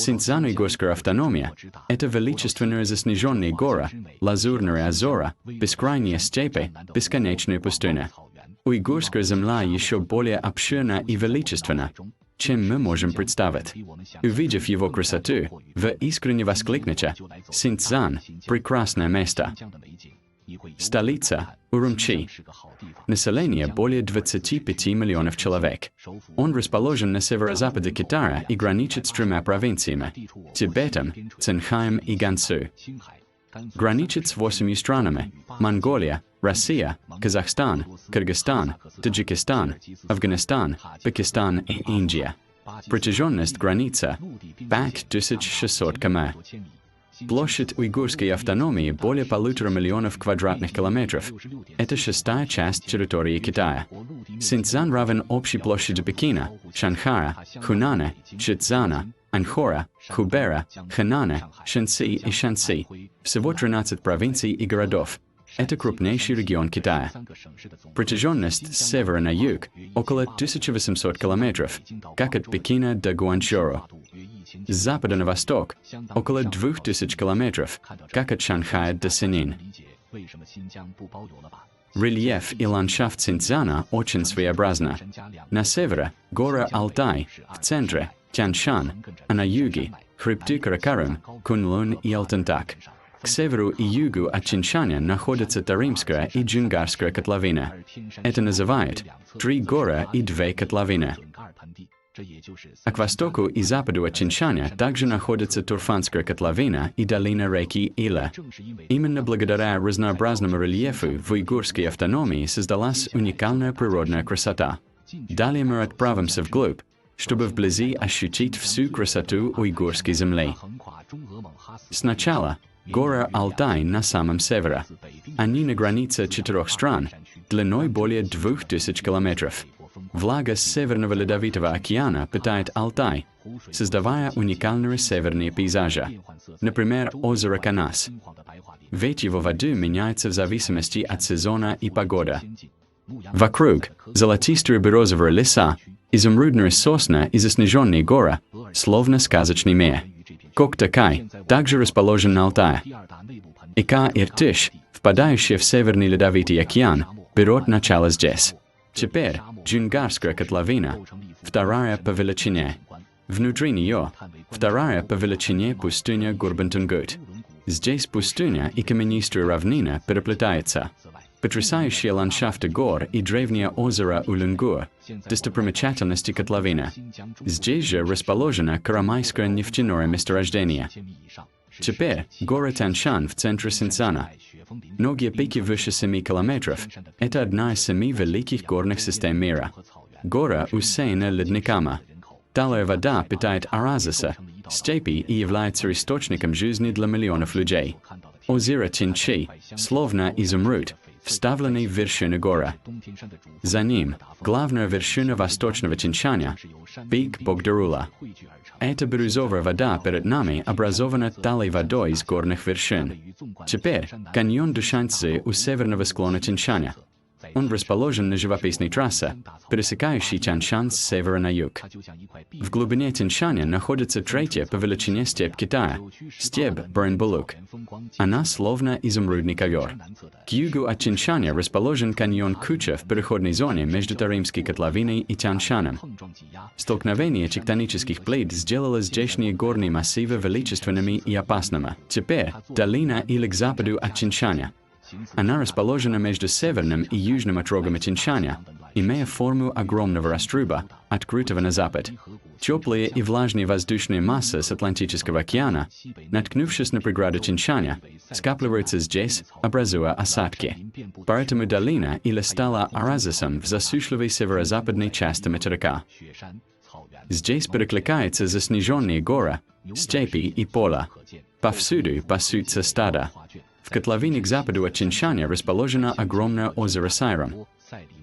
Уйгурская автономия – это величественные заснеженные горы, лазурные озера, бескрайние степи, бесконечная пустыня. Уйгурская земля еще более обширна и величественна, чем мы можем представить. Увидев его красоту, вы искренне воскликнете: «Синьцзян – прекрасное место». Столица – Урумчи. Население более 25 миллионов человек. Он расположен на северо-западе Китая и граничит с тремя провинциями – Тибетом, Цинхаем и Гансу. Граничит с 8 странами – Монголия, Россия, Казахстан, Кыргызстан, Таджикистан, Афганистан, Пакистан и Индия. Протяженность границы – 5600 км. Площадь уйгурской автономии более 1,5 миллиона квадратных километров. Это 6-я часть территории Китая. Синьцзян равен общей площади Пекина, Шанхая, Хунана, Шицзяна, Анхора, Хубера, Хэнана, Шэньси и Шаньси. Всего 13 провинций и городов. Это крупнейший регион Китая. Протяженность с севера на юг – около 1800 километров, как от Пекина до Гуанчжоу. С запада на восток – около 2000 километров, как от Шанхая до Синин. Рельеф и ландшафт Синьцзяна очень своеобразны. На севере – горы Алтай, в центре – Тяньшан, а на юге – хребты Каракарум, Кунлун и Алтантак. К северу и югу от Тяньшаня находятся Таримская и Джунгарская котловины. Это называют 3 горы и 2 котловины. А к востоку и западу от Тяньшаня также находится Турфанская котловина и долина реки Ила. Именно благодаря разнообразному рельефу в уйгурской автономии создалась уникальная природная красота. Далее мы отправимся вглубь, чтобы вблизи ощутить всю красоту уйгурской земли. Сначала горы Алтай на самом севере. Они на границе 4 стран, длиной более 2000 километров. Влага с Северного Ледовитого океана питает Алтай, создавая уникальные северные пейзажи. Например, озеро Канас. Ведь его вода меняется в зависимости от сезона и погоды. Вокруг золотистые березовые леса, изумрудные сосны и заснеженные горы, словно сказочный мир. Коктакай также расположен на Алтае. Река Иртыш, впадающая в Северный Ледовитый океан, берет начало здесь. Теперь Джунгарская котловина, вторая по величине. Внутри нее вторая по величине пустыня Гурбан-Тунгут. Здесь пустыня и каменистая равнина переплетаются. Потрясающие ландшафты гор и древнее озеро Улунгур – достопримечательности котловины. Здесь же расположено Карамайское нефтяное месторождение. Теперь горы Тяньшан в центре Синьцзяна. Многие пики выше 7 километров – это одна из 7 великих горных систем мира. Горы усеяны ледниками. Талая вода питает оазисы, степи и является источником жизни для миллионов людей. Озеро Тяньши, словно изумруд, вставленный в вершину горы. За ним главная вершина восточного Тяньшаня – пик Богдарула. Эта бирюзовая вода перед нами образована талой водой из горных вершин. Теперь каньон Душаньцзы у северного склона Тяньшаня. Он расположен на живописной трассе, пересекающей Тяньшан с севера на юг. В глубине Тяньшаня находится 3-я по величине степь Китая – степь Баренбулук. Она словно изумрудный ковер. К югу от Тяньшаня расположен каньон Куча в переходной зоне между Таримской котловиной и Тяньшаном. Столкновение тектонических плит сделало здешние горные массивы величественными и опасными. Теперь долина или к западу от Тяньшаня. Она расположена между северным и южным отрогами Тяньшаня, имея форму огромного раструба, открытого на запад. Теплые и влажные воздушные массы с Атлантического океана, наткнувшись на преграду Тяньшаня, скапливаются здесь, образуя осадки. Поэтому долина или стала оазисом в засушливой северо-западной части материка. Здесь перекликаются заснеженные горы, степи и поля. Повсюду пасутся стада. В котловине к западу от Тяньшаня расположено огромное озеро Сайрам.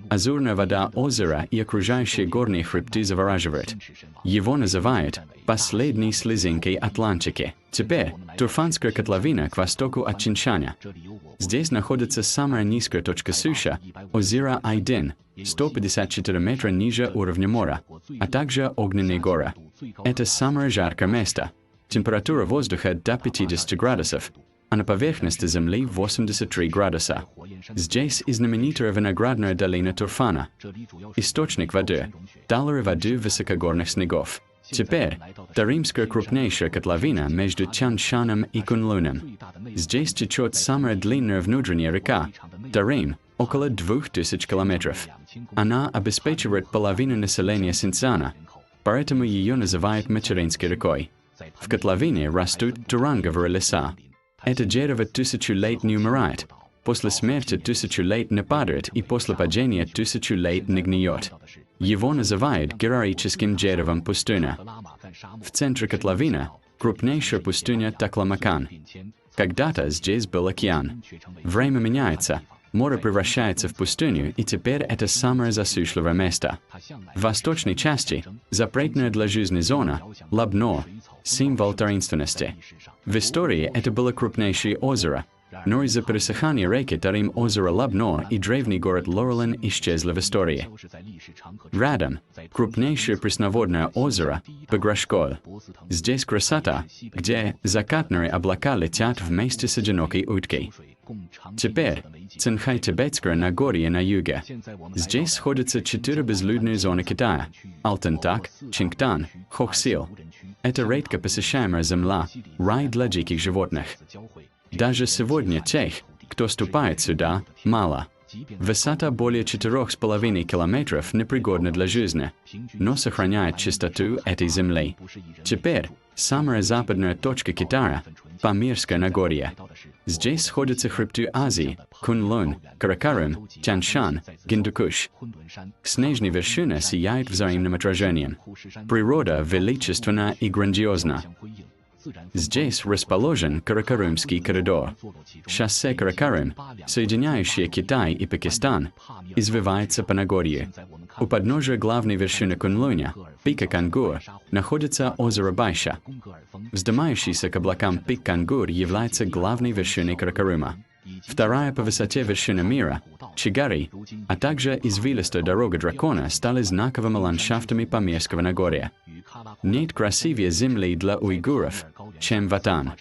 Азурная вода озера и окружающие горные хребты завораживают. Его называют «последней слезинкой Атлантики». Теперь Турфанская котловина к востоку от Тяньшаня. Здесь находится самая низкая точка суши – озеро Айдин, 154 метра ниже уровня моря, а также огненные горы. Это самое жаркое место. Температура воздуха до 50 градусов, а на поверхности Земли 83 градуса. Здесь и знаменитая виноградная долина Турфана, источник воды, доллары воды высокогорных снегов. Теперь Таримская крупнейшая котловина между Тянь-Шаном и Куньлунем. Здесь течет самая длинная внутренняя река, Тарим, около 2000 километров. Она обеспечивает половину населения Синьцзяна, поэтому ее называют материнской рекой. В котловине растут туранговые леса. Это дерево 1000 лет не умирает, после смерти 1000 лет не падает и после падения 1000 лет не гниет. Его называют героическим деревом пустыня. В центре котловины крупнейшая пустыня Такламакан. Когда-то здесь был океан. Время меняется, море превращается в пустыню, и теперь это самое засушливое место. В восточной части запретная для жизни зона Лабно, символ таинственности. В истории это было крупнейшее озеро, но из-за пересыхания реки Тарим озеро Лабно и древний город Лорелин исчезли в истории. Рядом крупнейшее пресноводное озеро Баграшколь. Здесь красота, где закатные облака летят вместе с одинокой уткой. Теперь Цинхай-Тибетское Нагорье на юге. Здесь сходятся 4 безлюдные зоны Китая – Алтантак, Чингтан, Хохсил. Это редко посещаемая земля, рай для диких животных. Даже сегодня тех, кто ступает сюда, мало. Высота более 4,5 километров непригодна для жизни, но сохраняет чистоту этой земли. Теперь самая западная точка Китая – Памирское Нагорье. Здесь сходятся хребты Азии – Куньлунь, Каракарым, Тянь-Шань, Гиндукуш. Снежные вершины сияют взаимным отражением. Природа величественна и грандиозна. Здесь расположен Каракарымский коридор. Шоссе Каракарым, соединяющее Китай и Пакистан, извивается по Нагорью. У подножия главной вершины Куньлуня, пика Кангур, находится озеро Байша. Вздымающийся к облакам пик Кангур является главной вершиной Каракарыма. Вторая по высоте вершина мира, Чигари, а также извилистая дорога дракона стали знаковыми ландшафтами Памирского Нагорья. Нет красивее земли для уйгуров, чем Ватан.